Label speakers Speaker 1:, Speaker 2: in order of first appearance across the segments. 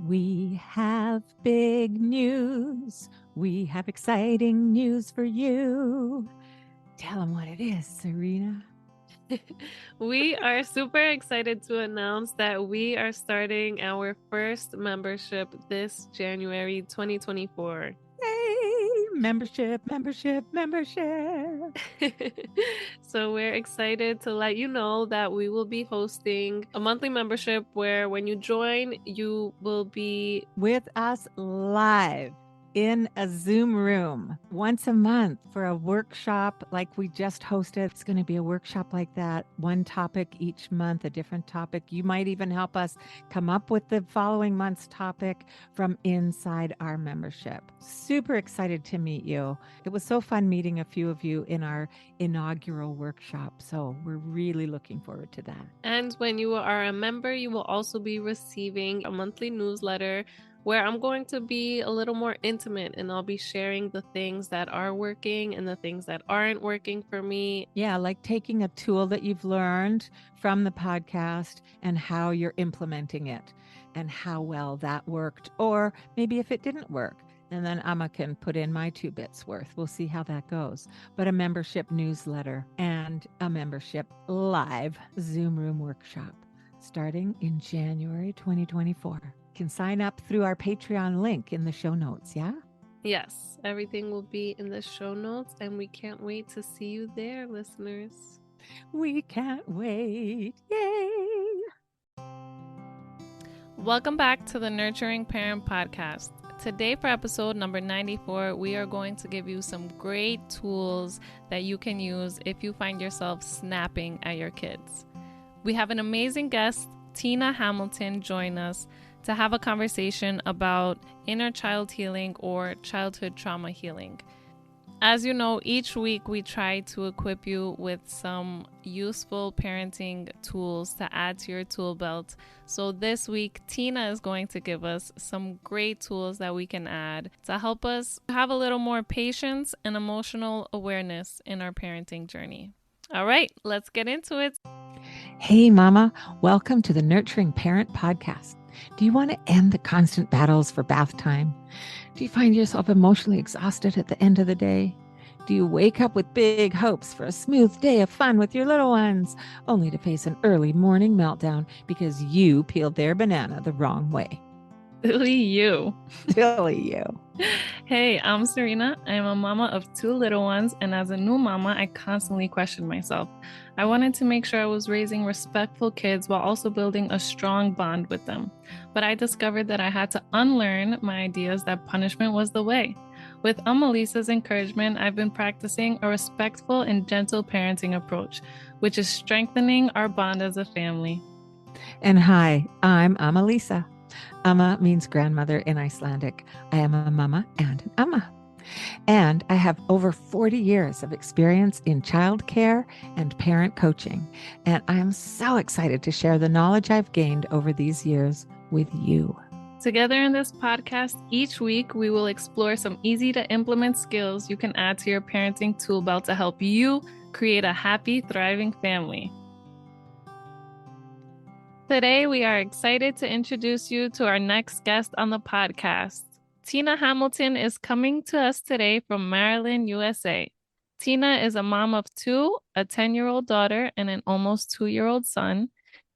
Speaker 1: We have big news. We have exciting news for you. Tell them what it is, Serena.
Speaker 2: We are super excited to announce that we are starting our first membership this January 2024.
Speaker 1: Yay! Membership.
Speaker 2: So we're excited to let you know that we will be hosting a monthly membership where when you join, you will be
Speaker 1: with us live in a Zoom room once a month for a workshop like we just hosted. It's going to be a workshop like that, one topic each month, a different topic. You might even help us come up with the following month's topic from inside our membership. Super excited to meet you. It was so fun meeting a few of you in our inaugural workshop. So we're really looking forward to that.
Speaker 2: And when you are a member, you will also be receiving a monthly newsletter where I'm going to be a little more intimate and I'll be sharing the things that are working and the things that aren't working for me.
Speaker 1: Yeah, like taking a tool that you've learned from the podcast and how you're implementing it and how well that worked, or maybe if it didn't work. And then Amma can put in my 2 bits worth. We'll see how that goes. But a membership newsletter and a membership live Zoom room workshop starting in January 2024. Can sign up through our Patreon link in the show notes, yeah?
Speaker 2: Yes, everything will be in the show notes, and we can't wait to see you there, listeners.
Speaker 1: We can't wait. Yay!
Speaker 3: Welcome back to the Nurturing Parent Podcast. Today for episode number 94, we are going to give you some great tools that you can use if you find yourself snapping at your kids. We have an amazing guest, Tina Hamilton, join us to have a conversation about inner child healing or childhood trauma healing. As you know, each week we try to equip you with some useful parenting tools to add to your tool belt. So this week, Tina is going to give us some great tools that we can add to help us have a little more patience and emotional awareness in our parenting journey. All right, let's get into it.
Speaker 1: Hey, Mama, welcome to the Nurturing Parent Podcast. Do you want to end the constant battles for bath time? Do you find yourself emotionally exhausted at the end of the day? Do you wake up with big hopes for a smooth day of fun with your little ones, only to face an early morning meltdown because you peeled their banana the wrong way?
Speaker 3: Silly you.
Speaker 1: Silly you.
Speaker 3: Hey, I'm Serena. I am a mama of 2 little ones, and as a new mama, I constantly questioned myself. I wanted to make sure I was raising respectful kids while also building a strong bond with them. But I discovered that I had to unlearn my ideas that punishment was the way. With Lisa's encouragement, I've been practicing a respectful and gentle parenting approach, which is strengthening our bond as a family.
Speaker 1: And hi, I'm Lisa. Amma means grandmother in Icelandic. I am a mama and an Amma. And I have over 40 years of experience in childcare and parent coaching. And I'm so excited to share the knowledge I've gained over these years with you.
Speaker 3: Together in this podcast, each week we will explore some easy to implement skills you can add to your parenting tool belt to help you create a happy, thriving family. Today, we are excited to introduce you to our next guest on the podcast. Tina Hamilton is coming to us today from Maryland, USA. Tina is a mom of 2, a 10-year-old daughter and an almost 2-year-old son.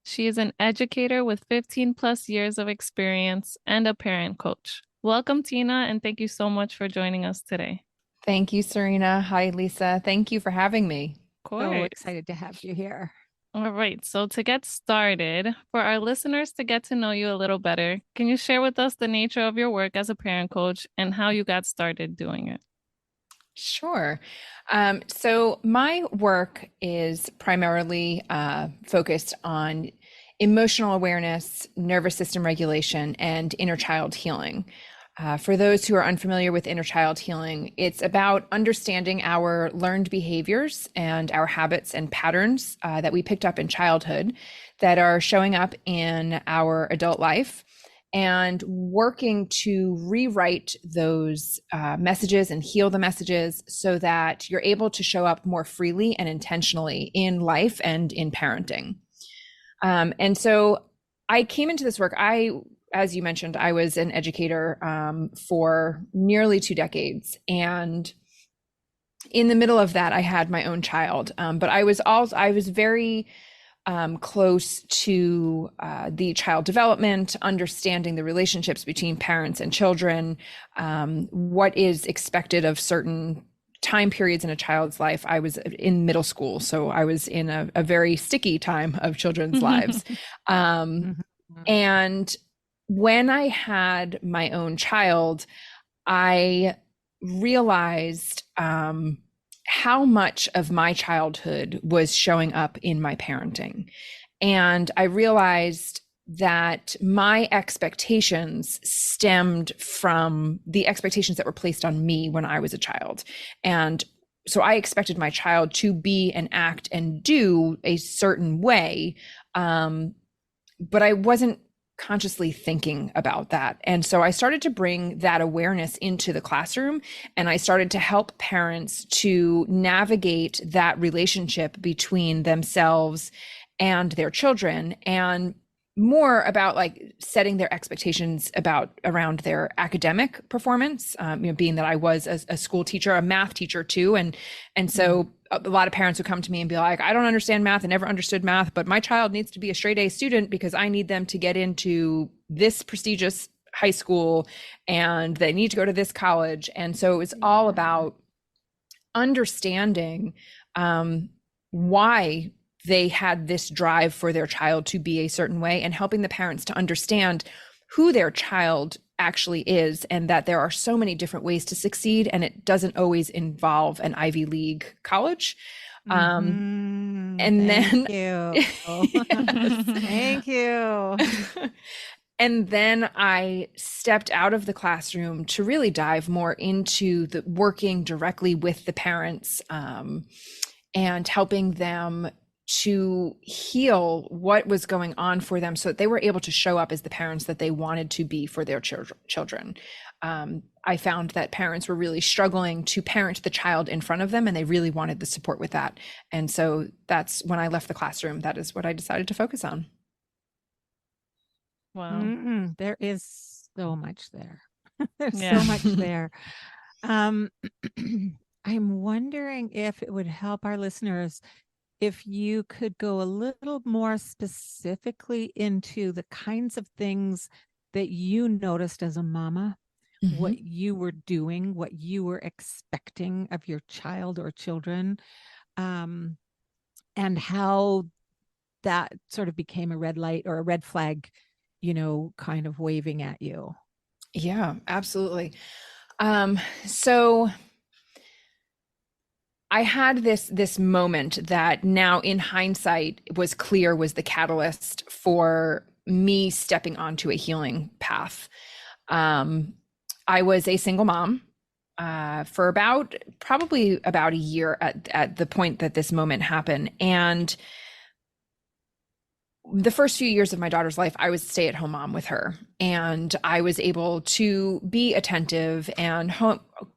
Speaker 3: She is an educator with 15 plus years of experience and a parent coach. Welcome, Tina, and thank you so much for joining us today.
Speaker 4: Thank you, Serena. Hi, Lisa. Thank you for having me.
Speaker 3: Of course.
Speaker 1: So excited to have you here.
Speaker 3: All right. So to get started, for our listeners to get to know you a little better, can you share with us the nature of your work as a parent coach and how you got started doing it?
Speaker 4: Sure. So my work is primarily focused on emotional awareness, nervous system regulation, and inner child healing. For those who are unfamiliar with inner child healing, it's about understanding our learned behaviors and our habits and patterns that we picked up in childhood that are showing up in our adult life, and working to rewrite those messages and heal the messages so that you're able to show up more freely and intentionally in life and in parenting. And so I came into this work, as you mentioned, I was an educator for nearly 2 decades, and in the middle of that, I had my own child. But I was very close to the child development, understanding the relationships between parents and children, what is expected of certain time periods in a child's life. I was in middle school, so I was in a very sticky time of children's lives. And when I had my own child, I realized how much of my childhood was showing up in my parenting. And I realized that my expectations stemmed from the expectations that were placed on me when I was a child. And so I expected my child to be and act and do a certain way, but I wasn't consciously thinking about that. And so I started to bring that awareness into the classroom, and I started to help parents to navigate that relationship between themselves and their children, and more about like setting their expectations around their academic performance, being that I was a school teacher, a math teacher too. And so a lot of parents would come to me and be like, I don't understand math. I never understood math, but my child needs to be a straight A student because I need them to get into this prestigious high school and they need to go to this college. And so it was all about understanding why they had this drive for their child to be a certain way, and helping the parents to understand who their child actually is, and that there are so many different ways to succeed, and it doesn't always involve an Ivy League college. And
Speaker 1: Thank
Speaker 4: then
Speaker 1: you. Thank you.
Speaker 4: And then I stepped out of the classroom to really dive more into the working directly with the parents, and helping them to heal what was going on for them so that they were able to show up as the parents that they wanted to be for their children. I found that parents were really struggling to parent the child in front of them, and they really wanted the support with that. And so that's when I left the classroom. That is what I decided to focus on.
Speaker 3: Wow.
Speaker 1: There is so much there. There's so much there. I'm wondering if it would help our listeners if you could go a little more specifically into the kinds of things that you noticed as a mama, what you were doing, what you were expecting of your child or children, and how that sort of became a red light or a red flag, kind of waving at you.
Speaker 4: Yeah, absolutely. So I had this moment that now in hindsight was clear was the catalyst for me stepping onto a healing path. I was a single mom for probably about a year at the point that this moment happened. And the first few years of my daughter's life, I was a stay-at-home mom with her, and I was able to be attentive and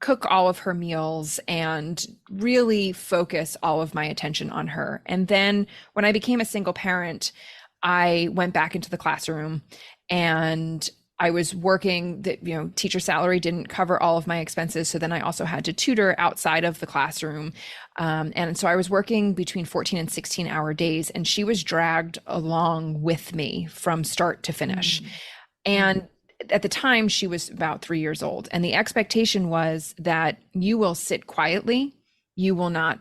Speaker 4: cook all of her meals and really focus all of my attention on her. And then when I became a single parent, I went back into the classroom, and I was working teacher salary didn't cover all of my expenses. So then I also had to tutor outside of the classroom. And so I was working between 14 and 16-hour days, and she was dragged along with me from start to finish. And at the time, she was about 3 years old. And the expectation was that you will sit quietly. You will not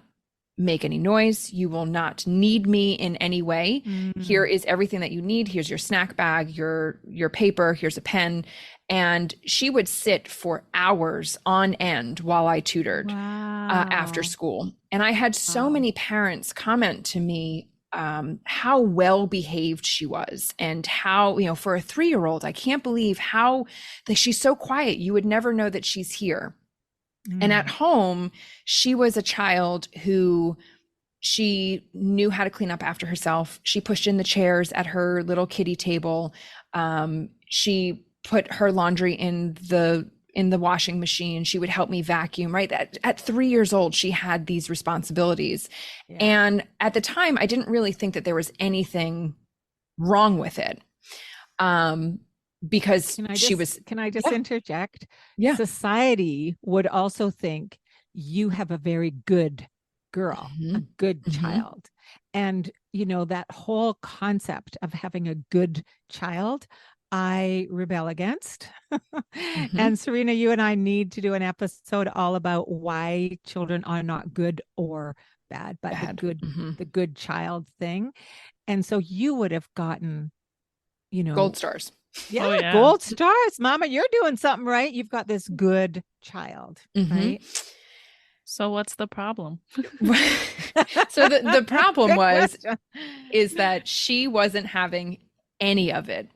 Speaker 4: make any noise. You will not need me in any way. Here is everything that you need. Here's your snack bag, your paper, here's a pen. And she would sit for hours on end while I tutored after school. And I had so many parents comment to me how well behaved she was, and how, for a 3-year-old, I can't believe how she's so quiet. You would never know that she's here. And at home, she was a child who she knew how to clean up after herself. She pushed in the chairs at her little kiddie table. She put her laundry in the washing machine. She would help me vacuum, right? At 3 years old, she had these responsibilities. Yeah. And at the time, I didn't really think that there was anything wrong with it. because
Speaker 1: can I just interject?
Speaker 4: Yeah.
Speaker 1: Society would also think you have a very good girl, a good child. And, that whole concept of having a good child, I rebel against. And Serena, you and I need to do an episode all about why children are not good or bad, but the good child thing. And so you would have gotten,
Speaker 4: gold stars.
Speaker 1: Yeah, gold stars. Mama, you're doing something right. You've got this good child, right?
Speaker 3: So what's the problem?
Speaker 4: So the problem is that she wasn't having any of it.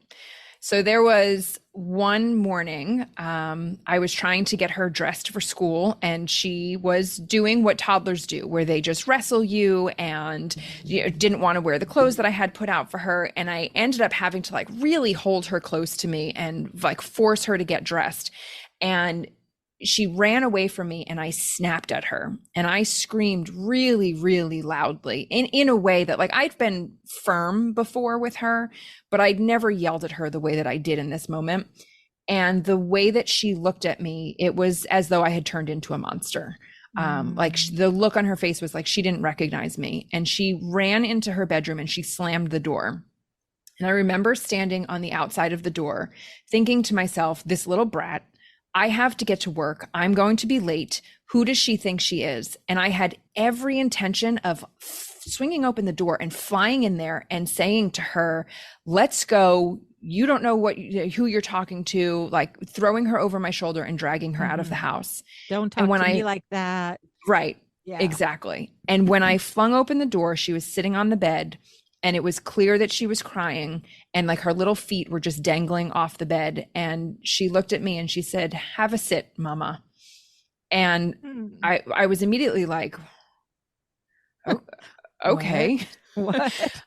Speaker 4: So there was one morning, I was trying to get her dressed for school, and she was doing what toddlers do, where they just wrestle you, and didn't want to wear the clothes that I had put out for her. And I ended up having to really hold her close to me and force her to get dressed. And she ran away from me, and I snapped at her, and I screamed really, really loudly in a way that I'd been firm before with her, but I'd never yelled at her the way that I did in this moment. And the way that she looked at me, it was as though I had turned into a monster. The look on her face was like she didn't recognize me, and she ran into her bedroom and she slammed the door. And I remember standing on the outside of the door thinking to myself, this little brat, I have to get to work. I'm going to be late. Who does she think she is? And I had every intention of swinging open the door and flying in there and saying to her, let's go. You don't know who you're talking to, throwing her over my shoulder and dragging her out of the house.
Speaker 1: Don't talk to me like that.
Speaker 4: Right. Yeah. Exactly. And when I flung open the door, she was sitting on the bed, and it was clear that she was crying, and her little feet were just dangling off the bed. And she looked at me and she said, have a sit, Mama. And I was immediately like, oh, okay.
Speaker 1: What?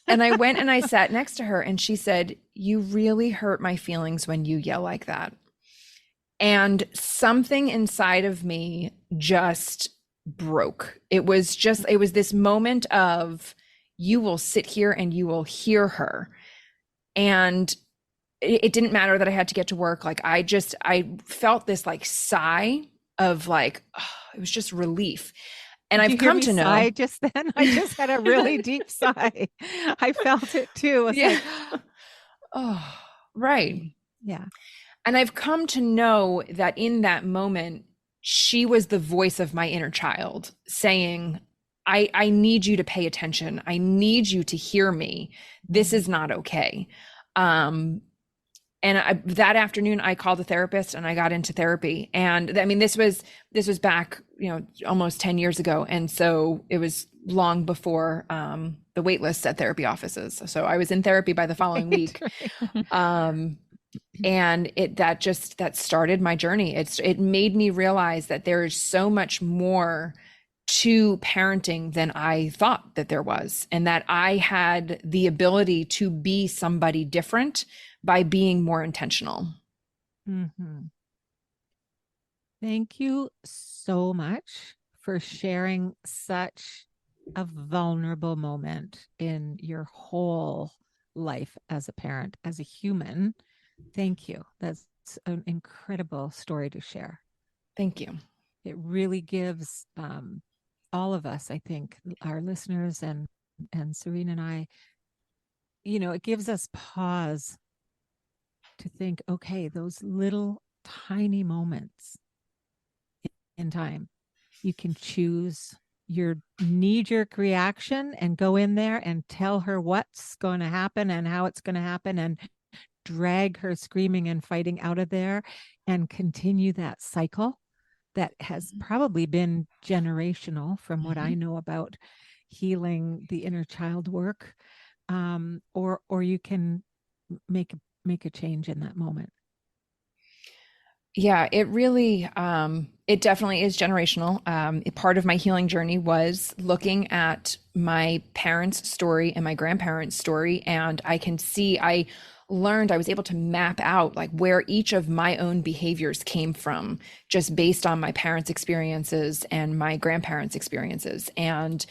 Speaker 4: And I went and I sat next to her, and she said, you really hurt my feelings when you yell like that. And something inside of me just broke. It was this moment of, you will sit here and you will hear her. And it didn't matter that I had to get to work. I felt this sigh of it was just relief. And I've come to know.
Speaker 1: Sigh just then, I just had a really deep sigh. I felt it too. It's
Speaker 4: oh, right.
Speaker 1: Yeah.
Speaker 4: And I've come to know that in that moment, she was the voice of my inner child saying, I need you to pay attention. I need you to hear me. This is not okay. And that afternoon I called a therapist and I got into therapy. And I mean, this was back, almost 10 years ago. And so it was long before the wait lists at therapy offices. So I was in therapy by the following week. And that started my journey. It made me realize that there is so much more to parenting than I thought that there was, and that I had the ability to be somebody different by being more intentional.
Speaker 1: Thank you so much for sharing such a vulnerable moment in your whole life as a parent, as a human. Thank you. That's an incredible story to share.
Speaker 4: Thank you.
Speaker 1: It really gives all of us, I think, our listeners and Serena and I, it gives us pause to think, okay, those little tiny moments in time, you can choose your knee-jerk reaction and go in there and tell her what's going to happen and how it's going to happen, and drag her screaming and fighting out of there, and continue that cycle that has probably been generational from what I know about healing the inner child work, or you can make a change in that moment.
Speaker 4: Yeah, it really, it definitely is generational. Part of my healing journey was looking at my parents' story and my grandparents' story, and I can see, I was able to map out where each of my own behaviors came from, just based on my parents' experiences and my grandparents' experiences. And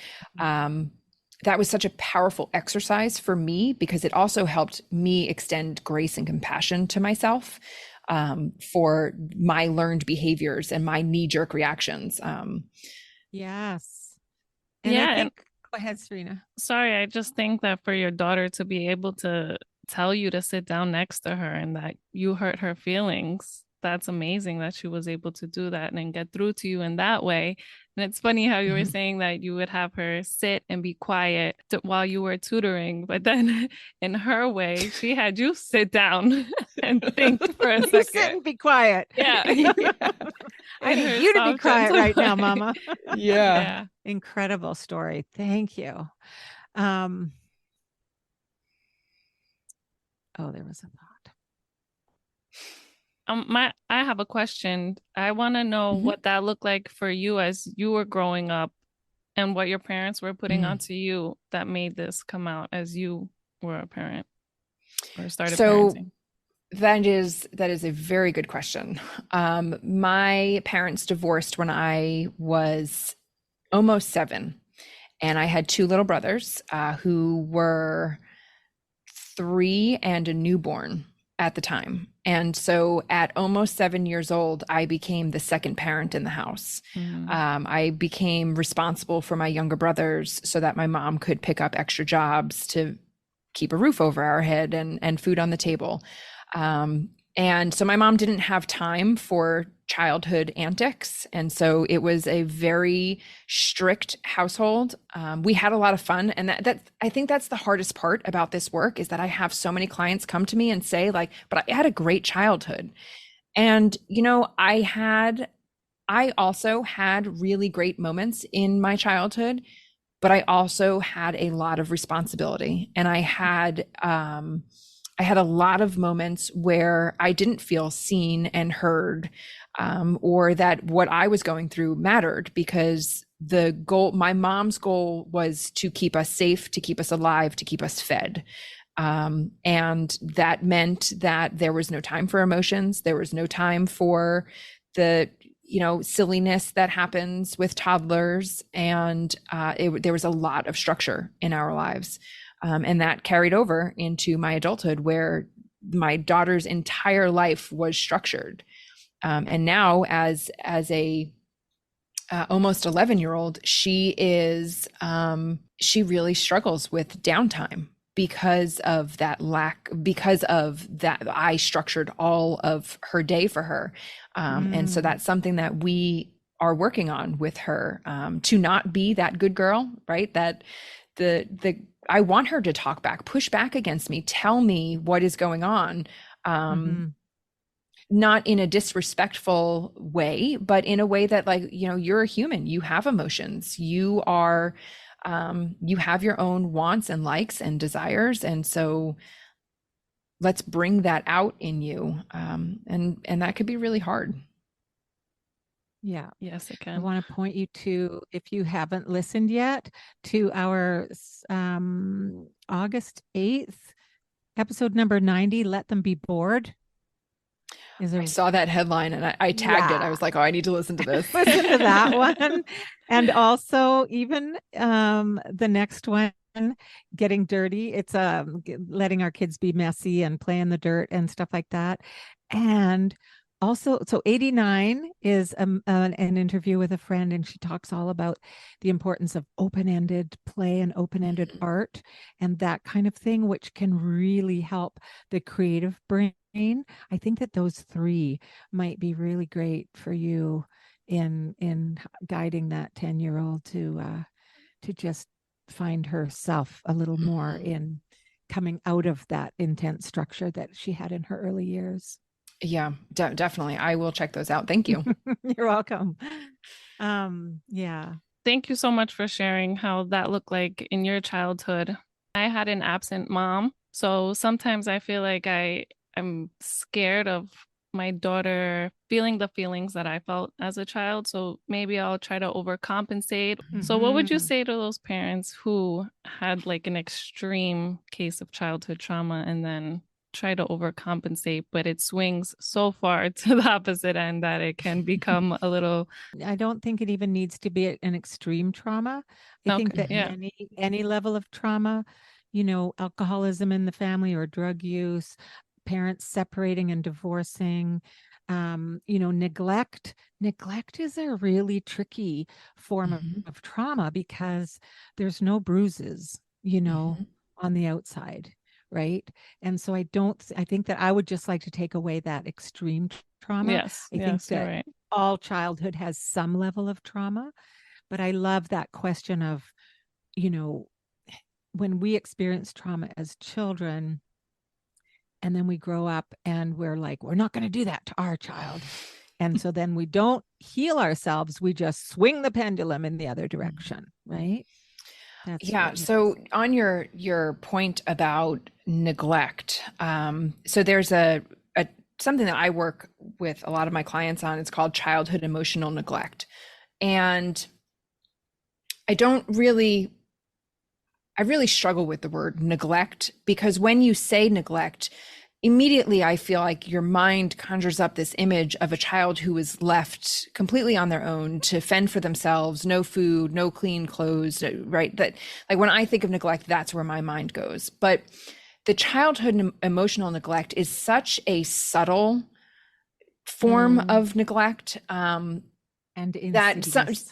Speaker 4: that was such a powerful exercise for me because it also helped me extend grace and compassion to myself for my learned behaviors and my knee-jerk reactions.
Speaker 1: Yes. And
Speaker 2: Yeah,
Speaker 1: I
Speaker 2: and
Speaker 1: think, go ahead, Serena.
Speaker 2: sorry, I just think that for your daughter to be able to tell you to sit down next to her and that you hurt her feelings, that's amazing that she was able to do that and then get through to you in that way. And it's funny how you were saying that you would have her sit and be quiet while you were tutoring, but then in her way, she had you sit down and think for a
Speaker 1: You sit
Speaker 2: second.
Speaker 1: and be quiet.
Speaker 2: Yeah.
Speaker 1: I
Speaker 2: In
Speaker 1: need
Speaker 2: her
Speaker 1: you to be
Speaker 2: soft,
Speaker 1: quiet
Speaker 2: gentle
Speaker 1: right now,
Speaker 2: way.
Speaker 1: Mama.
Speaker 2: Yeah.
Speaker 1: Incredible story. Thank you. Oh, there was a thought.
Speaker 2: I have a question. I want to know what that looked like for you as you were growing up and what your parents were putting onto you that made this come out as you were a parent or started parenting.
Speaker 4: That is a very good question. My parents divorced when I was almost 7, and I had 2 little brothers who were 3 and a newborn at the time. And so at almost 7 years old, I became the second parent in the house. I became responsible for my younger brothers so that my mom could pick up extra jobs to keep a roof over our head and food on the table. And so my mom didn't have time for childhood antics. And so it was a very strict household. We had a lot of fun. And that I think that's the hardest part about this work is that I have so many clients come to me and say like, but I had a great childhood. And, you know, I also had really great moments in my childhood, but I also had a lot of responsibility. And I had a lot of moments where I didn't feel seen and heard, or that what I was going through mattered, because my mom's goal was to keep us safe, to keep us alive, to keep us fed. And that meant that there was no time for emotions. There was no time for the silliness that happens with toddlers. And there was a lot of structure in our lives. And that carried over into my adulthood, where my daughter's entire life was structured. And now as a almost 11-year-old, she really struggles with downtime because of that I structured all of her day for her. And so that's something that we are working on with her, to not be that good girl, right? That I want her to talk back, push back against me, tell me what is going on. Not in a disrespectful way, but in a way that, like, you're a human, you have emotions, you have your own wants and likes and desires. And so let's bring that out in you. And that could be really hard.
Speaker 1: Yeah.
Speaker 2: Yes, it can.
Speaker 1: I want to point you to, if you haven't listened yet, to our August 8th, episode number 90, Let Them Be Bored.
Speaker 4: I saw that headline and I tagged it. I was like, oh, I need to listen to this.
Speaker 1: Listen to that one. And also even the next one, Getting Dirty. It's letting our kids be messy and play in the dirt and stuff like that. And also, so 89 is an interview with a friend, and she talks all about the importance of open-ended play and open-ended art and that kind of thing, which can really help the creative brain. I think that those 3 might be really great for you in guiding that 10-year-old to just find herself a little more in coming out of that intense structure that she had in her early years.
Speaker 4: Yeah, definitely. I will check those out. Thank you.
Speaker 1: You're welcome. Yeah.
Speaker 2: Thank you so much for sharing how that looked like in your childhood. I had an absent mom, so sometimes I feel like I'm scared of my daughter feeling the feelings that I felt as a child. So maybe I'll try to overcompensate. So what would you say to those parents who had like an extreme case of childhood trauma and then
Speaker 3: try to overcompensate, but it swings so far to the opposite end that it can become a little.
Speaker 1: I don't think it even needs to be an extreme trauma. I think that any level of trauma, alcoholism in the family or drug use, parents separating and divorcing, neglect is a really tricky form of trauma because there's no bruises, on the outside. Right. And so I think that I would just like to take away that extreme trauma.
Speaker 3: Yes.
Speaker 1: I think that all childhood has some level of trauma, but I love that question of, when we experience trauma as children, and then we grow up and we're like, we're not going to do that to our child. And so then we don't heal ourselves. We just swing the pendulum in the other direction. Right.
Speaker 4: So on your point about neglect, so there's something that I work with a lot of my clients on. It's called childhood emotional neglect. And I really struggle with the word neglect, because when you say neglect, immediately I feel like your mind conjures up this image of a child who is left completely on their own to fend for themselves, no food, no clean clothes, right? That, like, when I think of neglect, that's where my mind goes. But the childhood emotional neglect is such a subtle form of neglect,
Speaker 1: and
Speaker 4: that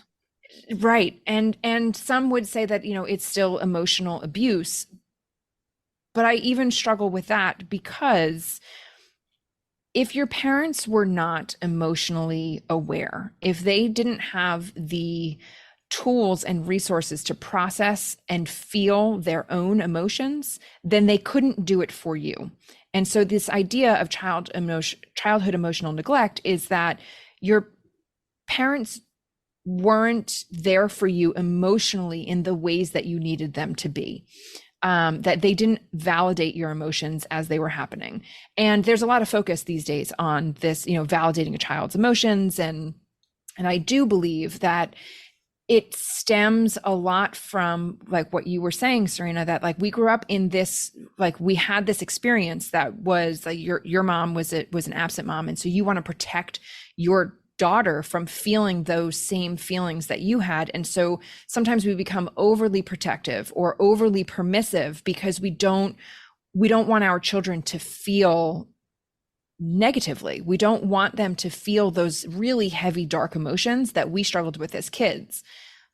Speaker 4: right. And some would say that, it's still emotional abuse. But I even struggle with that, because if your parents were not emotionally aware, if they didn't have the tools and resources to process and feel their own emotions, then they couldn't do it for you. And so this idea of childhood emotional neglect is that your parents weren't there for you emotionally in the ways that you needed them to be. That they didn't validate your emotions as they were happening. And there's a lot of focus these days on this, validating a child's emotions. And I do believe that it stems a lot from, like, what you were saying, Serena, that, like, we grew up in this, like, we had this experience that was like, your mom was an absent mom. And so you want to protect your daughter from feeling those same feelings that you had. And so sometimes we become overly protective or overly permissive because we don't want our children to feel negatively. We don't want them to feel those really heavy, dark emotions that we struggled with as kids.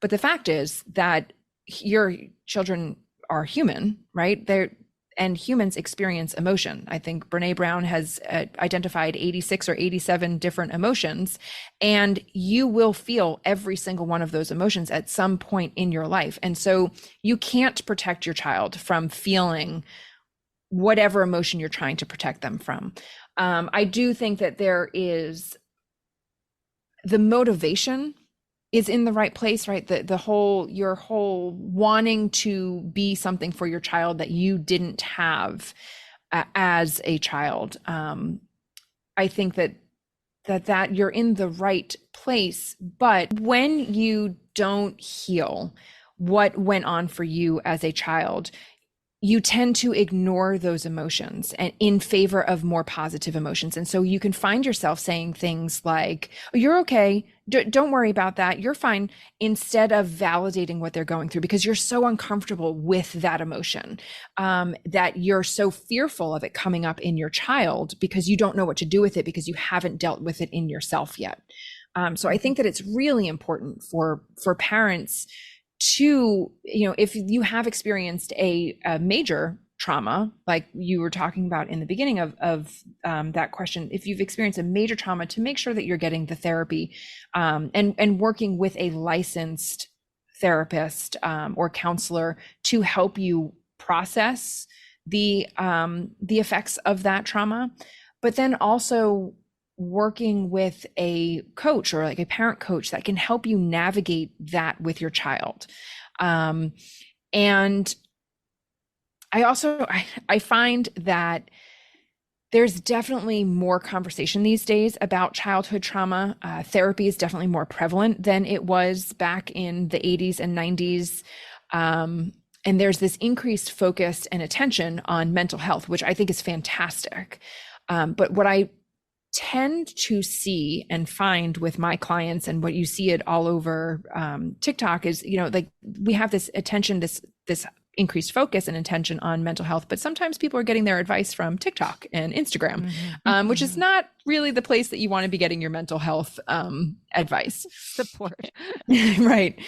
Speaker 4: But the fact is that your children are human, right? And humans experience emotion. I think Brene Brown has identified 86 or 87 different emotions, and you will feel every single one of those emotions at some point in your life. And so you can't protect your child from feeling whatever emotion you're trying to protect them from. I do think that there is the motivation is in the right place, right? Your whole wanting to be something for your child that you didn't have as a child. I think that you're in the right place, but when you don't heal what went on for you as a child, you tend to ignore those emotions and in favor of more positive emotions. And so you can find yourself saying things like, oh, you're okay. Don't worry about that. You're fine. Instead of validating what they're going through, because you're so uncomfortable with that emotion, that you're so fearful of it coming up in your child because you don't know what to do with it because you haven't dealt with it in yourself yet. So I think that it's really important for parents to, if you have experienced a major trauma, like you were talking about in the beginning of that question, if you've experienced a major trauma, to make sure that you're getting the therapy and working with a licensed therapist or counselor to help you process the effects of that trauma, but then also working with a coach or like a parent coach that can help you navigate that with your child. And I find that there's definitely more conversation these days about childhood trauma. Therapy is definitely more prevalent than it was back in the 80s and 90s. And there's this increased focus and attention on mental health, which I think is fantastic. But what I tend to see and find with my clients, and what you see it all over TikTok, is, like, we have this attention, this increased focus and attention on mental health, but sometimes people are getting their advice from TikTok and Instagram, which is not really the place that you want to be getting your mental health advice.
Speaker 1: Support.
Speaker 4: Right.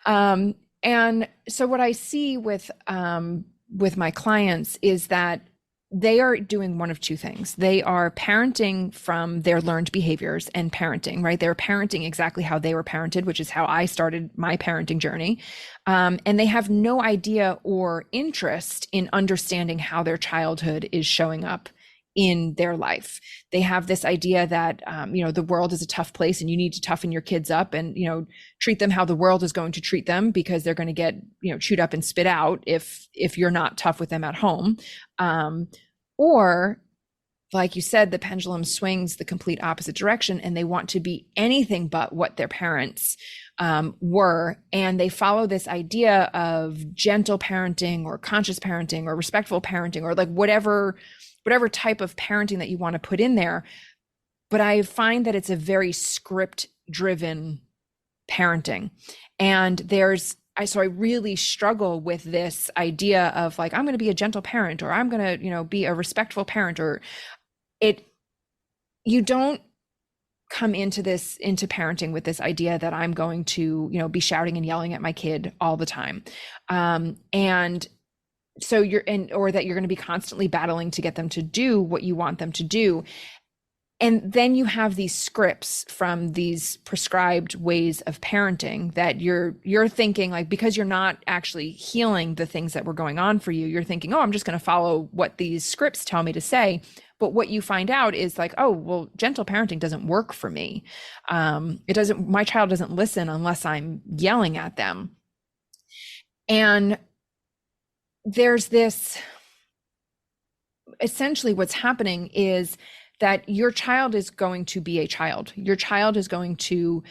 Speaker 4: And so what I see with my clients is that they are doing one of two things. They are parenting from their learned behaviors and parenting, right? They're parenting exactly how they were parented, which is how I started my parenting journey. And they have no idea or interest in understanding how their childhood is showing up in their life. They have this idea that, the world is a tough place and you need to toughen your kids up and, treat them how the world is going to treat them, because they're going to get, chewed up and spit out if you're not tough with them at home. Or, like you said, the pendulum swings the complete opposite direction, and they want to be anything but what their parents were. And they follow this idea of gentle parenting or conscious parenting or respectful parenting, or like whatever type of parenting that you want to put in there. But I find that it's a very script driven parenting. And so I really struggle with this idea of like, I'm going to be a gentle parent, or I'm going to, be a respectful parent, or you don't come into parenting with this idea that I'm going to, be shouting and yelling at my kid all the time. And so or that you're going to be constantly battling to get them to do what you want them to do. And then you have these scripts from these prescribed ways of parenting that you're thinking, like, because you're not actually healing the things that were going on for you, you're thinking, oh, I'm just going to follow what these scripts tell me to say. But what you find out is like, oh, well, gentle parenting doesn't work for me. My child doesn't listen unless I'm yelling at them. And there's this, essentially what's happening is that your child is going to be a child. Your child is going to,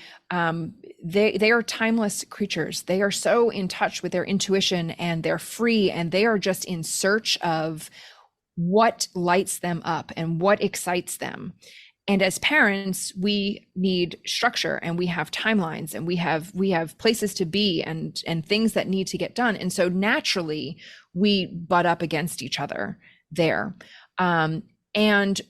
Speaker 4: they are timeless creatures. They are so in touch with their intuition, and they're free, and they are just in search of what lights them up and what excites them. And as parents, we need structure, and we have timelines, and we have places to be and things that need to get done. And so naturally we butt up against each other there. And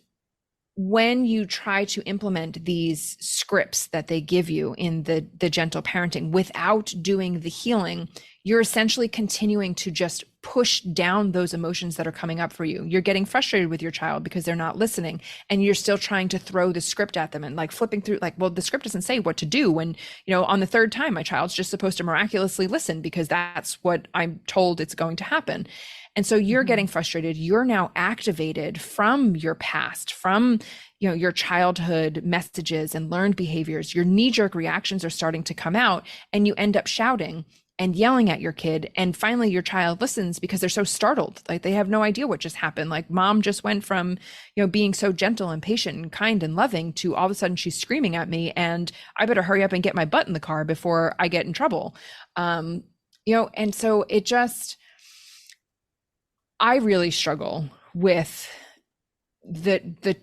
Speaker 4: when you try to implement these scripts that they give you in the gentle parenting without doing the healing, you're essentially continuing to just push down those emotions that are coming up for you. You're getting frustrated with your child because they're not listening, and you're still trying to throw the script at them and like flipping through, like, well, the script doesn't say what to do when, on the third time, my child's just supposed to miraculously listen because that's what I'm told it's going to happen. And so you're getting frustrated. You're now activated from your past, from, your childhood messages and learned behaviors. Your knee-jerk reactions are starting to come out, and you end up shouting and yelling at your kid. And finally your child listens because they're so startled. Like, they have no idea what just happened. Like, mom just went from, being so gentle and patient and kind and loving to all of a sudden she's screaming at me, and I better hurry up and get my butt in the car before I get in trouble. And so it just, I really struggle with the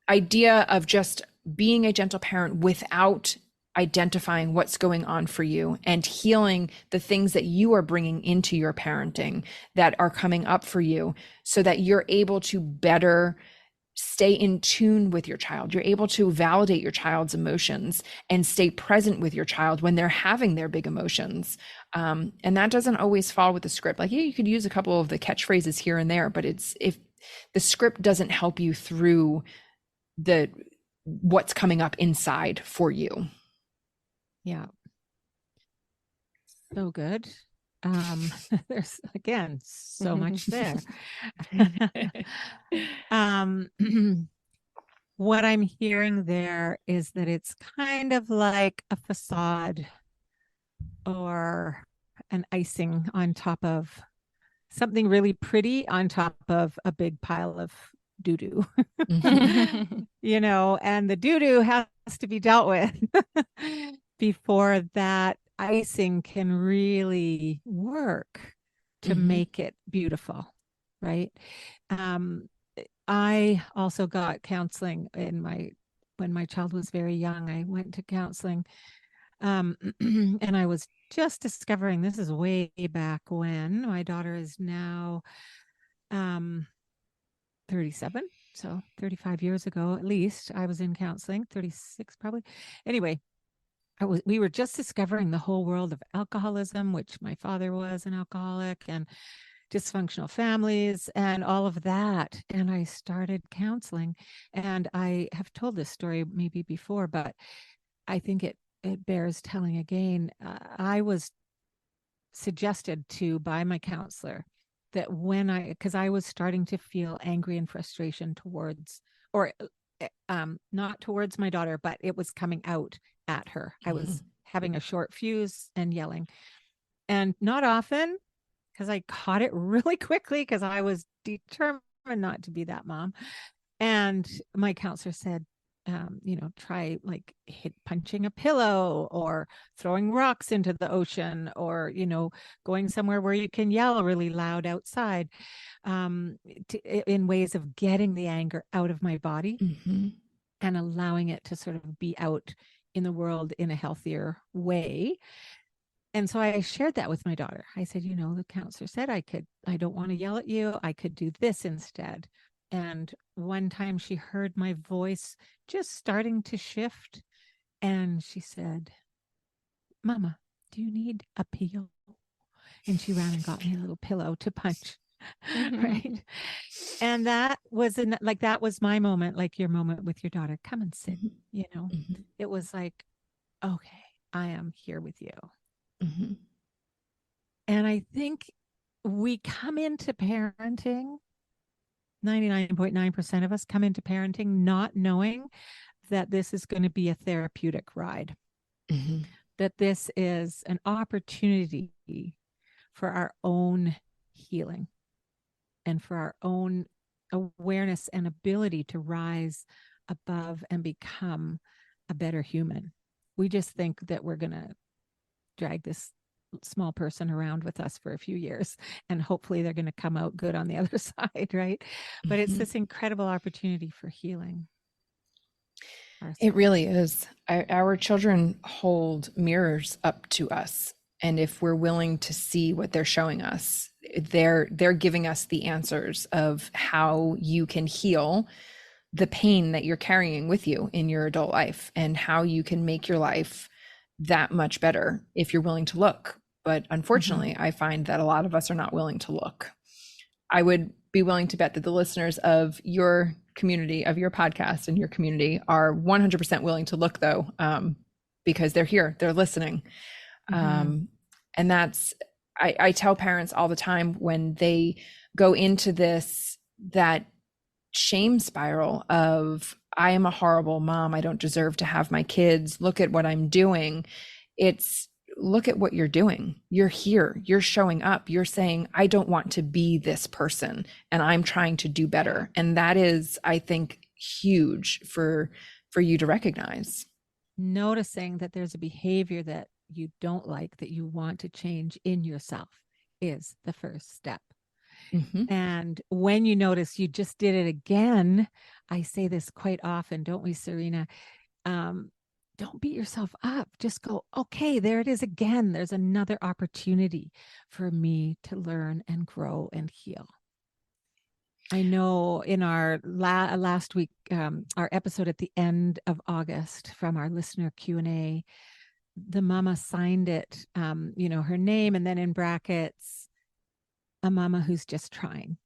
Speaker 4: idea of just being a gentle parent without identifying what's going on for you and healing the things that you are bringing into your parenting that are coming up for you, so that you're able to better stay in tune with your child. You're able to validate your child's emotions and stay present with your child when they're having their big emotions. And that doesn't always fall with the script. Like, yeah, you could use a couple of the catchphrases here and there, but if the script doesn't help you through what's coming up inside for you.
Speaker 1: Yeah. So good. There's, again, so much there. What I'm hearing there is that it's kind of like a facade or an icing on top of something really pretty, on top of a big pile of doo-doo. And the doo-doo has to be dealt with before that icing can really work. to make it beautiful, right? I also got counseling when my child was very young. I went to counseling, and I was just discovering, this is way back when. My daughter is now 37, so 35 years ago at least. I was in counseling, 36 probably. Anyway, we were just discovering the whole world of alcoholism, which my father was an alcoholic, and dysfunctional families and all of that. And I started counseling, and I have told this story maybe before, but I think it bears telling again. I was suggested to by my counselor that because I was starting to feel angry and frustration towards, or not towards my daughter, but it was coming out at her. I was having a short fuse and yelling, and not often, because I caught it really quickly because I was determined not to be that mom. And my counselor said, try like punching a pillow or throwing rocks into the ocean, or, going somewhere where you can yell really loud outside, in ways of getting the anger out of my body and allowing it to sort of be out in the world in a healthier way. And so I shared that with my daughter. I said, the counselor said I don't want to yell at you. I could do this instead. And one time she heard my voice just starting to shift. And she said, Mama, do you need a pillow? And she ran and got me a little pillow to punch. Right. And that was that was my moment, like your moment with your daughter. Come and sit, It was like, okay, I am here with you. And I think we come into parenting, 99.9% of us come into parenting not knowing that this is going to be a therapeutic ride, that this is an opportunity for our own healing and for our own awareness and ability to rise above and become a better human. We just think that we're going to drag this small person around with us for a few years, and hopefully they're going to come out good on the other side, right? But it's this incredible opportunity for healing.
Speaker 4: It really is. Our children hold mirrors up to us, and if we're willing to see what they're showing us, they're giving us the answers of how you can heal the pain that you're carrying with you in your adult life, and how you can make your life that much better if you're willing to look. But unfortunately, I find that a lot of us are not willing to look. I would be willing to bet that the listeners of your community, of your podcast and your community, are 100% willing to look, though, because they're here, they're listening. And that's, I tell parents all the time when they go into that shame spiral of, I am a horrible mom, I don't deserve to have my kids, look at what I'm doing. It's, look at what you're doing. You're here, you're showing up, you're saying, I don't want to be this person and I'm trying to do better. And that is, I think, huge for you to recognize.
Speaker 1: Noticing that there's a behavior that you don't like, that you want to change in yourself, is the first step. And when you notice you just did it again, I say this quite often, don't we, Serena? Don't beat yourself up. Just go, okay, there it is again. There's another opportunity for me to learn and grow and heal. I know in our last week, our episode at the end of August from our listener Q&A, the mama signed it, her name, and then in brackets, a mama who's just trying.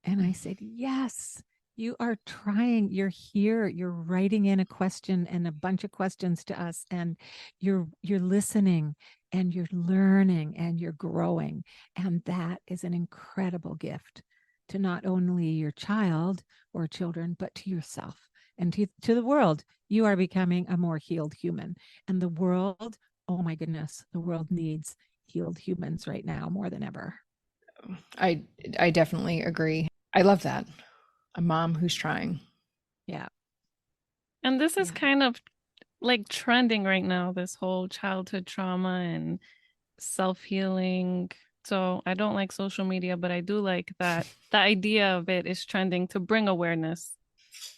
Speaker 1: And I said, yes, you are trying. You're here. You're writing in a question and a bunch of questions to us, and you're listening and you're learning and you're growing. And that is an incredible gift to not only your child or children, but to yourself and to the world. You are becoming a more healed human. And the world, oh my goodness, the world needs healed humans right now more than ever.
Speaker 4: I definitely agree. I love that. A mom who's trying.
Speaker 1: Yeah.
Speaker 3: And this is kind of like trending right now, this whole childhood trauma and self-healing So I don't like social media, but I do like that the idea of it is trending to bring awareness.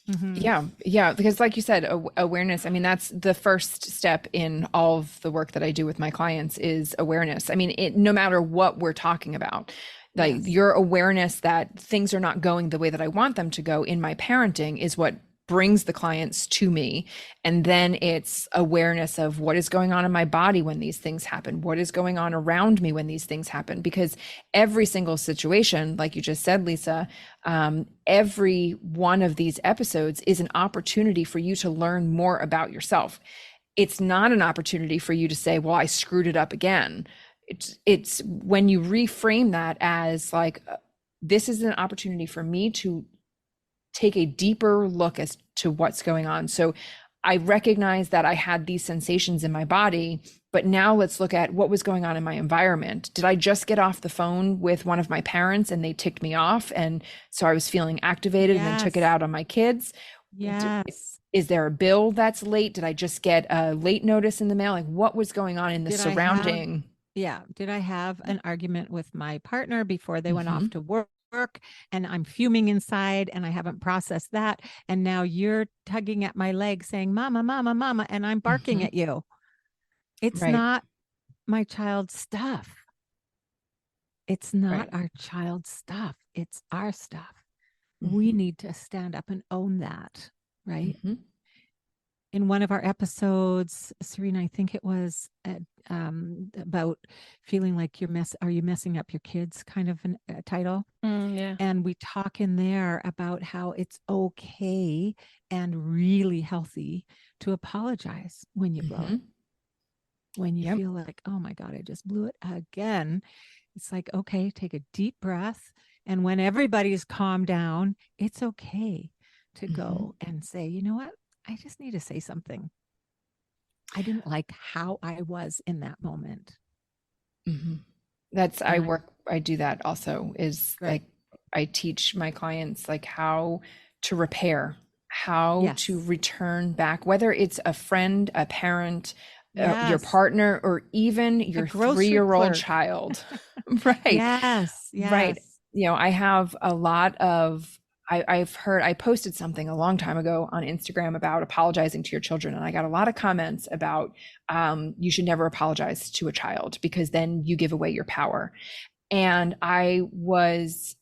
Speaker 1: Mhm.
Speaker 4: Yeah, because like you said, awareness, I mean, that's the first step in all of the work that I do with my clients is awareness. I mean, no matter what we're talking about, like
Speaker 1: Yes.
Speaker 4: your awareness that things are not going the way that I want them to go in my parenting is what brings the clients to me. And then it's awareness of what is going on in my body when these things happen, what is going on around me when these things happen, because every single situation, like you just said, Lisa, every one of these episodes is an opportunity for you to learn more about yourself. It's not an opportunity for you to say, well, I screwed it up again. It's when you reframe that as like, this is an opportunity for me to take a deeper look as to what's going on. So I recognize that I had these sensations in my body, but now let's look at what was going on in my environment. Did I just get off the phone with one of my parents and they ticked me off? And so I was feeling activated and then took it
Speaker 1: Yes.
Speaker 4: out on my kids.
Speaker 1: Yes.
Speaker 4: Is there a bill that's late? Did I just get a late notice in the mail? Like what was going on in the
Speaker 1: Did I have
Speaker 4: surrounding?
Speaker 1: Did I have an argument with my partner before they went off
Speaker 4: Mhm.
Speaker 1: to work? And I'm fuming inside and I haven't processed that. And now you're tugging at my leg saying, Mama, Mama, Mama, and I'm barking
Speaker 4: Mhm.
Speaker 1: at you. It's
Speaker 4: Right,
Speaker 1: not my child's stuff. It's not
Speaker 4: right.
Speaker 1: our child's stuff. It's our stuff. We
Speaker 4: Mhm.
Speaker 1: need to stand up and own that, right?
Speaker 4: Mhm.
Speaker 1: In one of our episodes, Serena, I think it was about feeling like are you messing up your kids kind of a title.
Speaker 3: Yeah.
Speaker 1: And we talk in there about how it's okay and really healthy to apologize when you blow it.
Speaker 4: Mhm.
Speaker 1: When you
Speaker 4: Yep.
Speaker 1: feel like, oh my God, I just blew it again. It's like, okay, take a deep breath. And when everybody's calmed down, it's okay to
Speaker 4: Mhm.
Speaker 1: go and say, you know what? I just need to say something. I didn't like how I was in that moment.
Speaker 4: Mhm.
Speaker 1: And I'm
Speaker 4: I do that also is
Speaker 1: great.
Speaker 4: like, I teach my clients like how to repair, how to
Speaker 1: Yes.
Speaker 4: return back, whether it's a friend, a parent, your
Speaker 1: Yes.
Speaker 4: partner, or even
Speaker 1: A
Speaker 4: your
Speaker 1: grocery
Speaker 4: 3-year-old
Speaker 1: clerk.
Speaker 4: child. Right.
Speaker 1: Yes.
Speaker 4: Right.
Speaker 1: Yes.
Speaker 4: You know, I have a lot of, I posted something a long time ago on Instagram about apologizing to your children. And I got a lot of comments about you should never apologize to a child because then you give away your power. And I was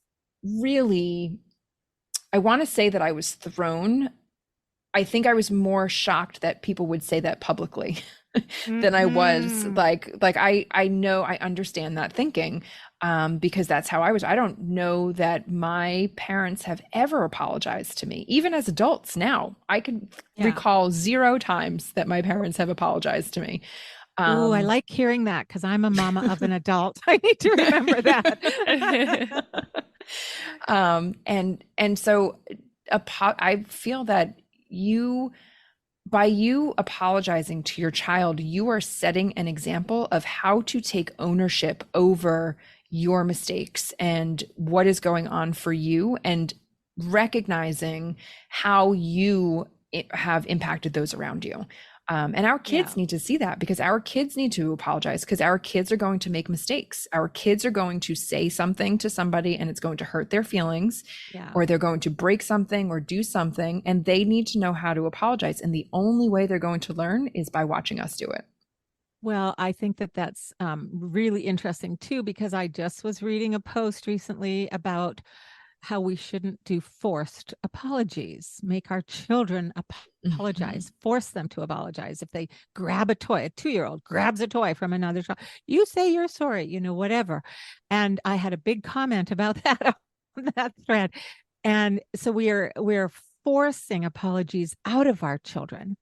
Speaker 4: really, I want to say that I was thrown. I think I was more shocked that people would say that publicly than I was
Speaker 1: Mm-hmm.
Speaker 4: like I know I understand that thinking because that's how I was. I don't know that my parents have ever apologized to me, even as adults now. I can
Speaker 1: Yeah.
Speaker 4: recall 0 times that my parents have apologized to me.
Speaker 1: Ooh, I
Speaker 4: Um,
Speaker 1: like hearing that because I'm a mama of an adult. I need to remember that.
Speaker 4: and so I feel that you by you apologizing to your child, you are setting an example of how to take ownership over your mistakes and what is going on for you, and recognizing how you have impacted those around you. And our
Speaker 1: Yeah.
Speaker 4: kids need to see that because our kids need to apologize because our kids are going to make mistakes. Our kids are going to say something to somebody and it's going to hurt their feelings,
Speaker 1: Yeah.
Speaker 4: or they're going to break something or do something, and they need to know how to apologize. And the only way they're going to learn is by watching us do it.
Speaker 1: Well, I think that that's really interesting too, because I just was reading a post recently about how we shouldn't do forced apologies, make our children
Speaker 4: Mhm.
Speaker 1: apologize, force them to apologize. If they grab a toy, a 2-year-old grabs a toy from another child, you say you're sorry, whatever. And I had a big comment about that on that thread. And so we're forcing apologies out of our children,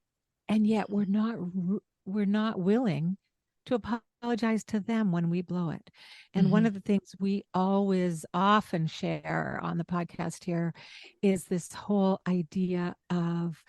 Speaker 1: and yet we're not willing to apologize to them when we blow it. And one
Speaker 4: Mhm.
Speaker 1: of the things we always often share on the podcast here is this whole idea of,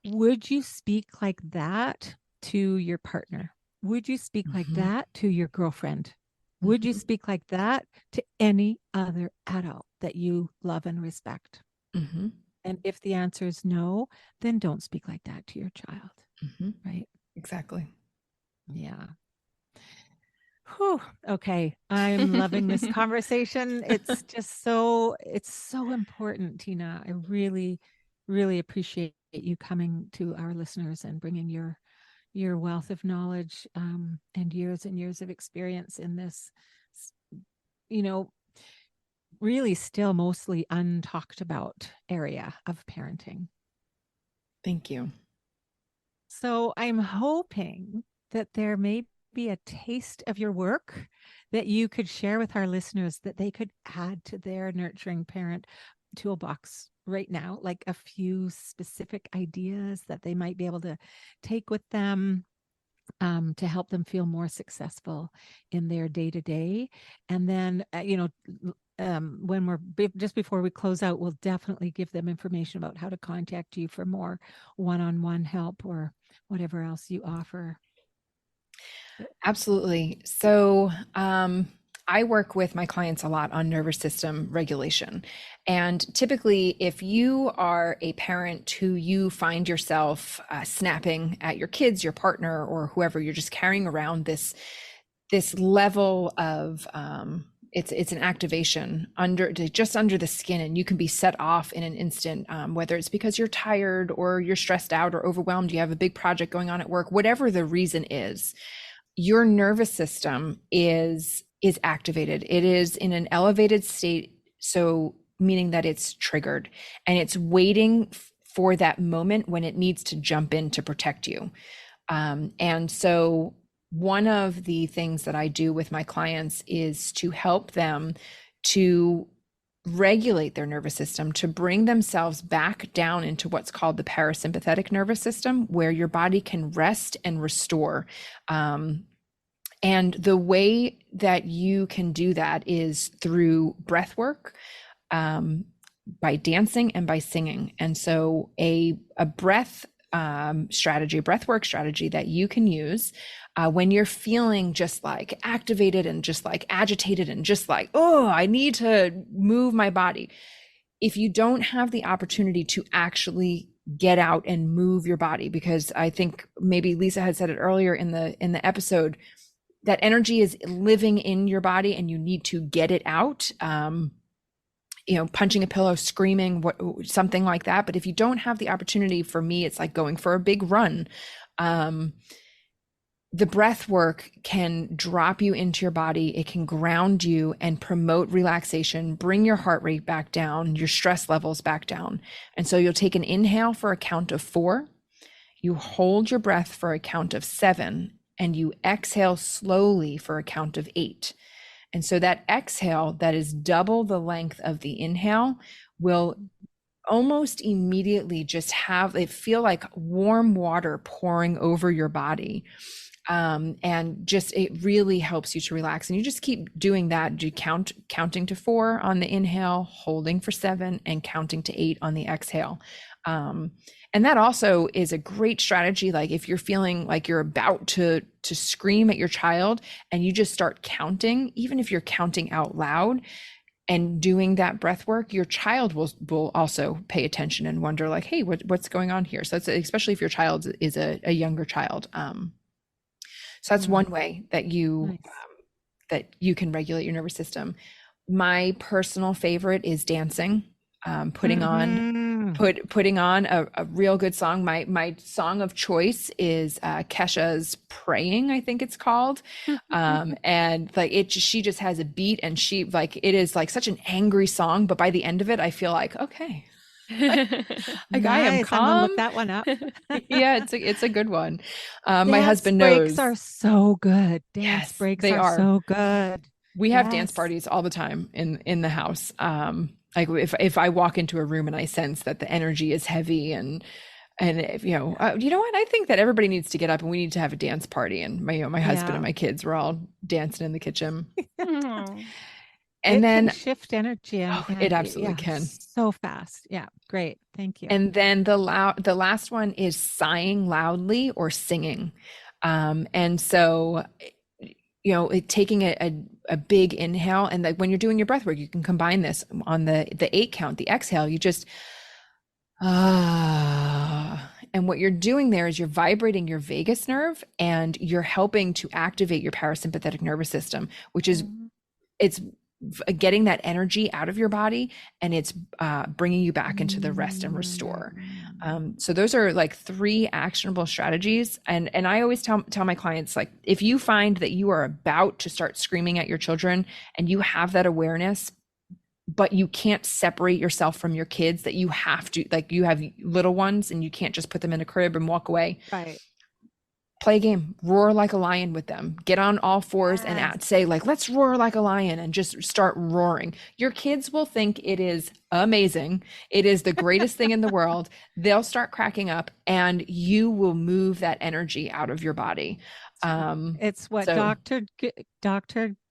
Speaker 1: would you speak like that to your partner? Would you speak like
Speaker 4: Mhm.
Speaker 1: that to your girlfriend? Would you
Speaker 4: Mhm.
Speaker 1: speak like that to any other adult that you love and respect?
Speaker 4: Mhm.
Speaker 1: And if the answer is no, then don't speak like that to your child,
Speaker 4: Mhm.
Speaker 1: right?
Speaker 4: Exactly.
Speaker 1: Yeah. Whew, okay. I'm loving this conversation. It's so important, Tina. I really, really appreciate you coming to our listeners and bringing your wealth of knowledge and years of experience in this, you know, really still mostly untalked about area of parenting.
Speaker 4: Thank you.
Speaker 1: So I'm hoping that there may be a taste of your work that you could share with our listeners that they could add to their nurturing parent toolbox right now, like a few specific ideas that they might be able to take with them to help them feel more successful in their day to day. And then, when just before we close out, we'll definitely give them information about how to contact you for more one-on-one help or whatever else you offer.
Speaker 4: Absolutely. So, I work with my clients a lot on nervous system regulation. And typically, if you are a parent who you find yourself snapping at your kids, your partner, or whoever, you're just carrying around this level of it's an activation just under the skin, and you can be set off in an instant, whether it's because you're tired or you're stressed out or overwhelmed, you have a big project going on at work, whatever the reason is, your nervous system is activated. It is in an elevated state, so meaning that it's triggered and it's waiting for that moment when it needs to jump in to protect you. And so one of the things that I do with my clients is to help them to regulate their nervous system, to bring themselves back down into what's called the parasympathetic nervous system, where your body can rest and restore. And the way that you can do that is through breath work, by dancing and by singing. And so a breath work strategy that you can use when you're feeling just like activated and just like agitated and just like, oh, I need to move my body. If you don't have the opportunity to actually get out and move your body, because I think maybe Lisa had said it earlier in the episode, that energy is living in your body and you need to get it out. Punching a pillow, screaming, something like that. But if you don't have the opportunity, for me, it's like going for a big run. The breath work can drop you into your body. It can ground you and promote relaxation, bring your heart rate back down, your stress levels back down. And so you'll take an inhale for a count of 4. You hold your breath for a count of 7, and you exhale slowly for a count of 8. And so that exhale, that is double the length of the inhale, will almost immediately just have it feel like warm water pouring over your body. And just, it really helps you to relax. And you just keep doing that. You counting to 4 on the inhale, holding for 7, and counting to 8 on the exhale. And that also is a great strategy. Like if you're feeling like you're about to scream at your child and you just start counting, even if you're counting out loud and doing that breath work, your child will also pay attention and wonder like, hey, what's going on here? So it's, especially if your child is a younger child. So that's one way that you can regulate your nervous system. My personal favorite is dancing. Putting on a real good song. My song of choice is Kesha's Praying, I think it's called. And like she just has a beat, and she like, it is like such an angry song, but by the end of it, I feel like, okay, like nice. I am calm.
Speaker 1: I'm gonna look that one up.
Speaker 4: Yeah, it's a good one. My husband knows.
Speaker 1: Breaks are so good. Dance breaks are so good.
Speaker 4: We have dance parties all the time in the house. Like if I walk into a room and I sense that the energy is heavy and if, you know what, I think that everybody needs to get up and we need to have a dance party. And my husband and my kids were all dancing in the kitchen. And then
Speaker 1: can shift energy. And
Speaker 4: it absolutely can.
Speaker 1: So fast. Yeah. Great. Thank you.
Speaker 4: And then the last one is sighing loudly or singing. And so, taking a big inhale, and like when you're doing your breath work, you can combine this on the 8 count, the exhale, you just, and And what you're doing there is you're vibrating your vagus nerve and you're helping to activate your parasympathetic nervous system, which is it's getting that energy out of your body, and it's bringing you back into the rest and restore. So those are like 3 actionable strategies. And I always tell my clients, like, if you find that you are about to start screaming at your children and you have that awareness, but you can't separate yourself from your kids, that you have to, like, you have little ones and you can't just put them in a crib and walk away.
Speaker 1: Right.
Speaker 4: Play a game, roar like a lion with them, get on all fours and say, like, let's roar like a lion, and just start roaring. Your kids will think it is amazing. It is the greatest thing in the world. They'll start cracking up and you will move that energy out of your body.
Speaker 1: It's what Dr.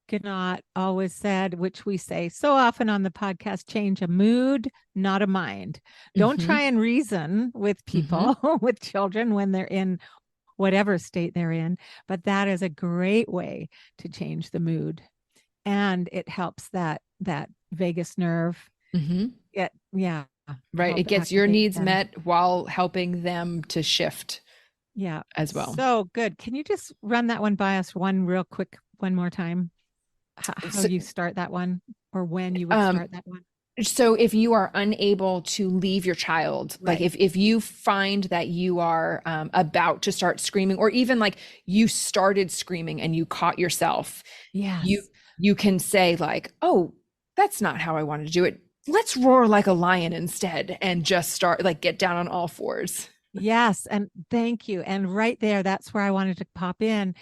Speaker 1: Gannat always said, which we say so often on the podcast: change a mood, not a mind. Don't try and reason with people, with children, when they're in whatever state they're in, but that is a great way to change the mood, and it helps that vagus nerve get
Speaker 4: right. It gets your needs met while helping them to shift as well.
Speaker 1: So good. Can you just run that one by us one more time, how you start that one, or when you would start that one?
Speaker 4: So if you are unable to leave your child, like if you find that you are about to start screaming, or even like you started screaming and you caught yourself, you can say, like, oh, that's not how I wanted to do it. Let's roar like a lion instead, and just start, like, get down on all fours.
Speaker 1: Yes. And thank you. And right there, that's where I wanted to pop in,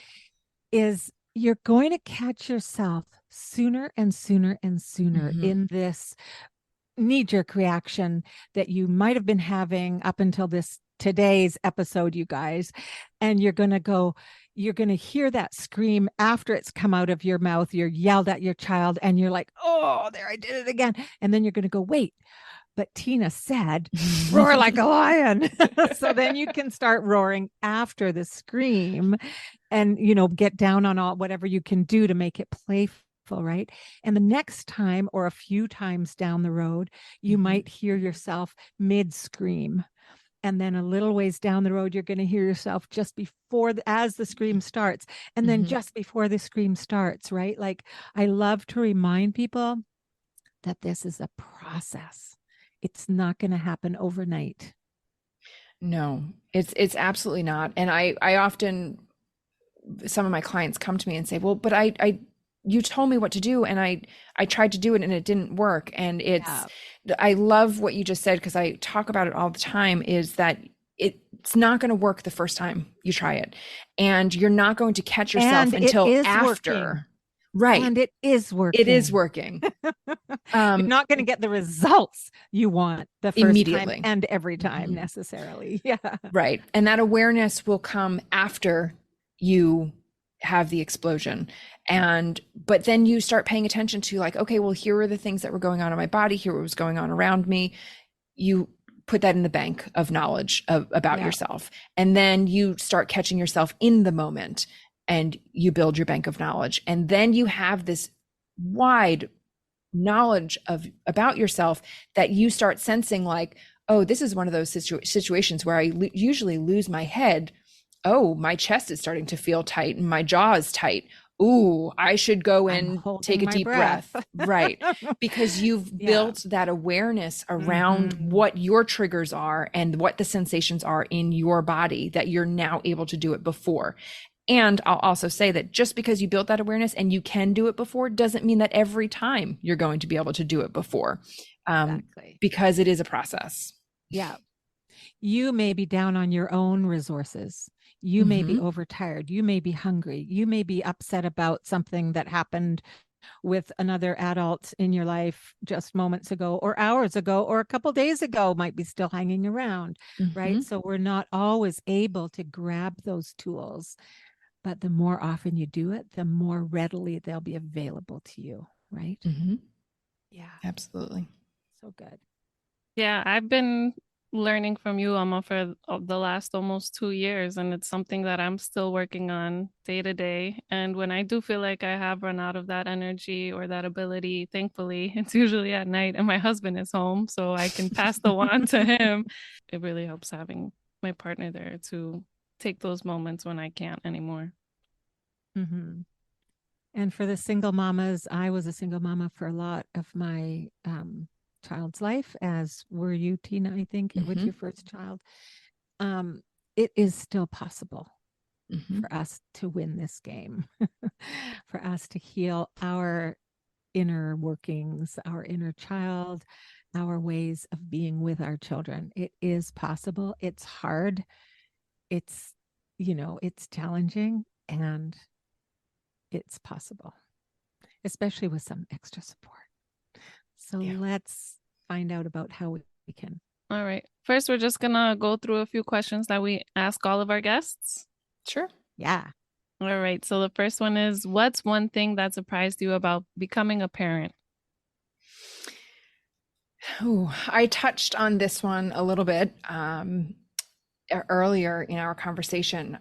Speaker 1: is you're going to catch yourself sooner and sooner and sooner in this knee-jerk reaction that you might have been having up until today's episode, you guys. And you're going to hear that scream after it's come out of your mouth. You're yelled at your child and you're like, oh, there, I did it again. And then you're going to go, wait, but Tina said, roar like a lion. So then you can start roaring after the scream and, get down on whatever you can do to make it playful. Right. And the next time, or a few times down the road, you might hear yourself mid scream. And then a little ways down the road, you're going to hear yourself just as the scream starts. And then just before the scream starts, right? Like, I love to remind people that this is a process. It's not going to happen overnight.
Speaker 4: No, it's absolutely not. And I often, some of my clients come to me and say, well, but you told me what to do, and I tried to do it and it didn't work. And I love what you just said, because I talk about it all the time, is that it's not going to work the first time you try it, and you're not going to catch yourself until after.
Speaker 1: Working.
Speaker 4: Right.
Speaker 1: And it is working.
Speaker 4: It is working.
Speaker 1: You're not going to get the results you want the first
Speaker 4: immediately
Speaker 1: time and every time necessarily. Yeah.
Speaker 4: Right. And that awareness will come after you have the explosion. But then you start paying attention to, like, okay, well, here were the things that were going on in my body. Here was going on around me. You put that in the bank of knowledge about yourself. And then you start catching yourself in the moment, and you build your bank of knowledge. And then you have this wide knowledge about yourself that you start sensing, like, oh, this is one of those situations where I usually lose my head. Oh, my chest is starting to feel tight and my jaw is tight. Ooh, I should go and take a deep breath. Right. Because you've built that awareness around what your triggers are and what the sensations are in your body, that you're now able to do it before. And I'll also say that just because you built that awareness and you can do it before doesn't mean that every time you're going to be able to do it before, because it is a process.
Speaker 1: Yeah. You may be down on your own resources. You may be overtired. You may be hungry. You may be upset about something that happened with another adult in your life just moments ago or hours ago or a couple days ago, might be still hanging around, right? So we're not always able to grab those tools. But the more often you do it, the more readily they'll be available to you, right? Yeah.
Speaker 4: Absolutely.
Speaker 1: So good.
Speaker 2: Yeah, I've been learning from you, Alma, for the last almost 2 years, and it's something that I'm still working on day to day. And when I do feel like I have run out of that energy or that ability, thankfully, it's usually at night and my husband is home, so I can pass the wand to him. It really helps having
Speaker 3: my partner there to take those moments when I can't anymore.
Speaker 1: Mm-hmm. And for the single mamas, I was a single mama for a lot of my child's life, as were you, Tina, I think, with your first child. It is still possible for us to win this game, for us to heal our inner workings, our inner child, our ways of being with our children. It is possible. It's hard. It's, it's challenging, and it's possible, especially with some extra support. So let's find out about how we can.
Speaker 3: All right. First, we're just going to go through a few questions that we ask all of our guests.
Speaker 4: Sure.
Speaker 1: Yeah.
Speaker 3: All right. So the first one is, what's one thing that surprised you about becoming a parent?
Speaker 4: Oh, I touched on this one a little bit earlier in our conversation.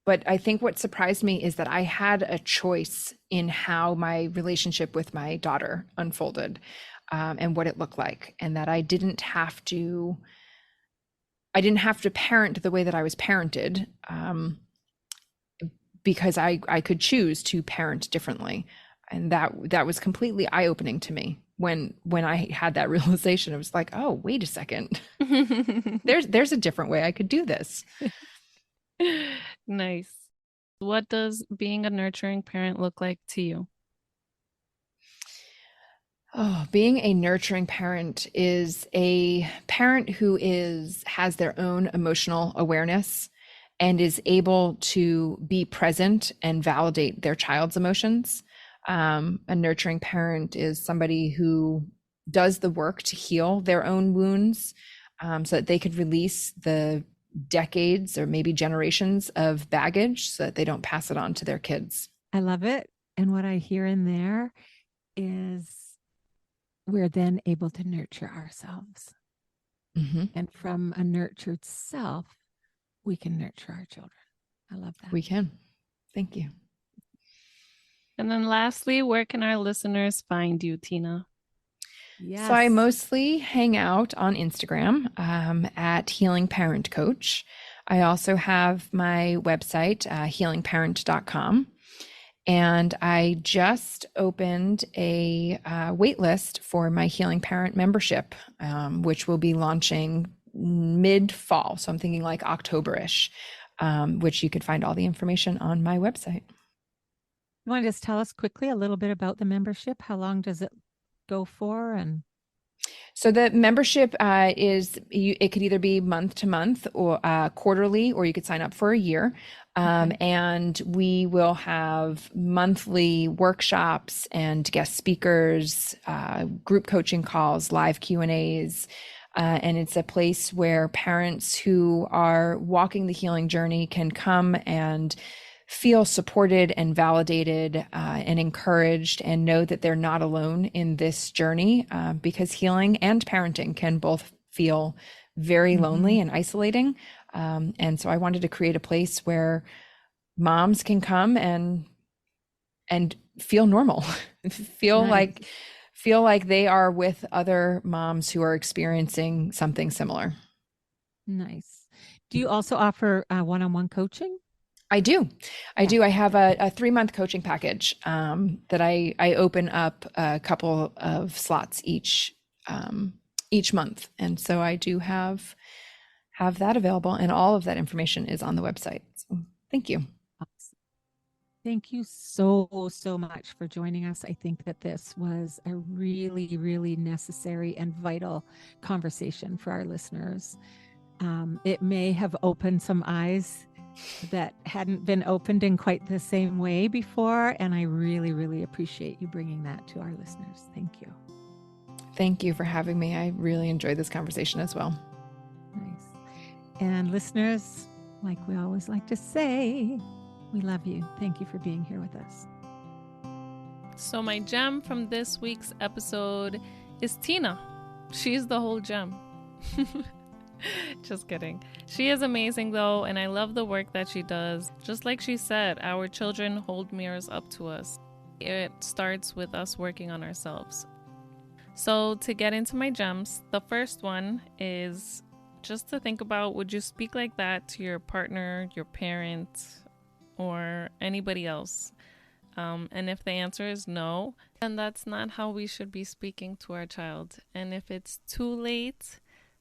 Speaker 4: But I think what surprised me is that I had a choice in how my relationship with my daughter unfolded, and what it looked like, and that I didn't have to parent the way that I was parented, because I could choose to parent differently. And that was completely eye-opening to me when I had that realization. It was like, oh, wait a second. there's a different way I could do this.
Speaker 3: Nice. What does being a nurturing parent look like to you?
Speaker 4: Oh, being a nurturing parent is a parent who has their own emotional awareness and is able to be present and validate their child's emotions. A nurturing parent is somebody who does the work to heal their own wounds, so that they could release the decades or maybe generations of baggage so that they don't pass it on to their kids.
Speaker 1: I love it. And what I hear in there is we're then able to nurture ourselves. And from a nurtured self, we can nurture our children. I love that.
Speaker 4: We can. Thank you.
Speaker 3: And then lastly, where can our listeners find you, Tina?
Speaker 1: Yes.
Speaker 4: So I mostly hang out on Instagram at Healing Parent Coach. I also have my website, healingparent.com. And I just opened a wait list for my Healing Parent membership, which will be launching mid-fall. So I'm thinking like October-ish, which you could find all the information on my website.
Speaker 1: You want to just tell us quickly a little bit about the membership? How long does it go for? And
Speaker 4: so the membership it could either be month to month or quarterly, or you could sign up for a year. And we will have monthly workshops and guest speakers, group coaching calls, live Q&As. And it's a place where parents who are walking the healing journey can come and feel supported and validated and encouraged, and know that they're not alone in this journey, because healing and parenting can both feel very lonely and isolating. And so I wanted to create a place where moms can come and feel normal, feel like they are with other moms who are experiencing something similar.
Speaker 1: Nice. Do you also offer one-on-one coaching?
Speaker 4: I do. I have a 3-month coaching package that I open up a couple of slots each month. And so I do have that available, and all of that information is on the website. So thank you.
Speaker 1: Awesome. Thank you so much for joining us. I think that this was a really, really necessary and vital conversation for our listeners. It may have opened some eyes that hadn't been opened in quite the same way before. And I really, really appreciate you bringing that to our listeners. Thank you.
Speaker 4: Thank you for having me. I really enjoyed this conversation as well.
Speaker 1: Nice. And listeners, like we always like to say, we love you. Thank you for being here with us.
Speaker 3: So my gem from this week's episode is Tina. She's the whole gem. Just kidding. She is amazing though, and I love the work that she does. Just like she said, our children hold mirrors up to us. It starts with us working on ourselves. So to get into my gems, the first one is just to think about, would you speak like that to your partner, your parent, or anybody else? And if the answer is no, then that's not how we should be speaking to our child. And if it's too late,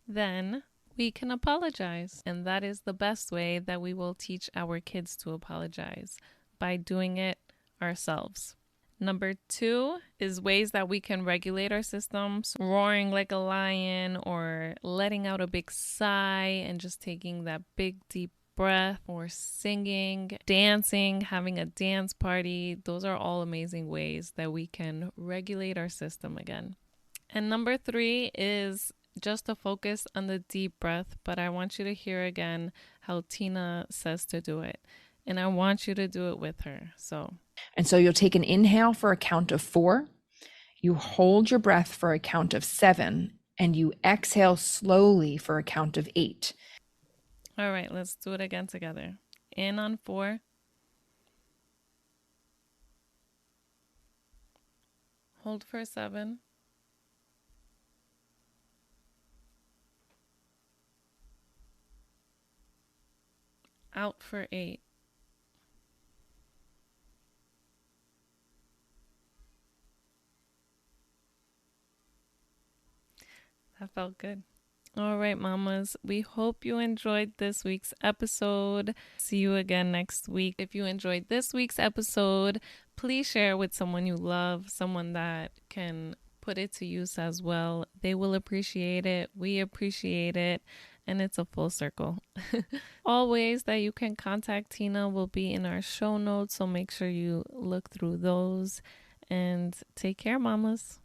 Speaker 3: then we can apologize. And that is the best way that we will teach our kids to apologize, by doing it ourselves. Number 2 is ways that we can regulate our systems, roaring like a lion, or letting out a big sigh and just taking that big deep breath, or singing, dancing, having a dance party. Those are all amazing ways that we can regulate our system again. And number 3 is just to focus on the deep breath, but I want you to hear again how Tina says to do it. And I want you to do it with her.
Speaker 4: And so you'll take an inhale for a count of 4, you hold your breath for a count of 7, and you exhale slowly for a count of 8.
Speaker 3: All right, let's do it again together. In on 4. Hold for 7. Out for 8. That felt good. All right, mamas, we hope you enjoyed this week's episode. See you again next week. If you enjoyed this week's episode, please share with someone you love, someone that can put it to use as well. They will appreciate it. We appreciate it. And it's a full circle. All ways that you can contact Tina will be in our show notes, so make sure you look through those. And take care, mamas.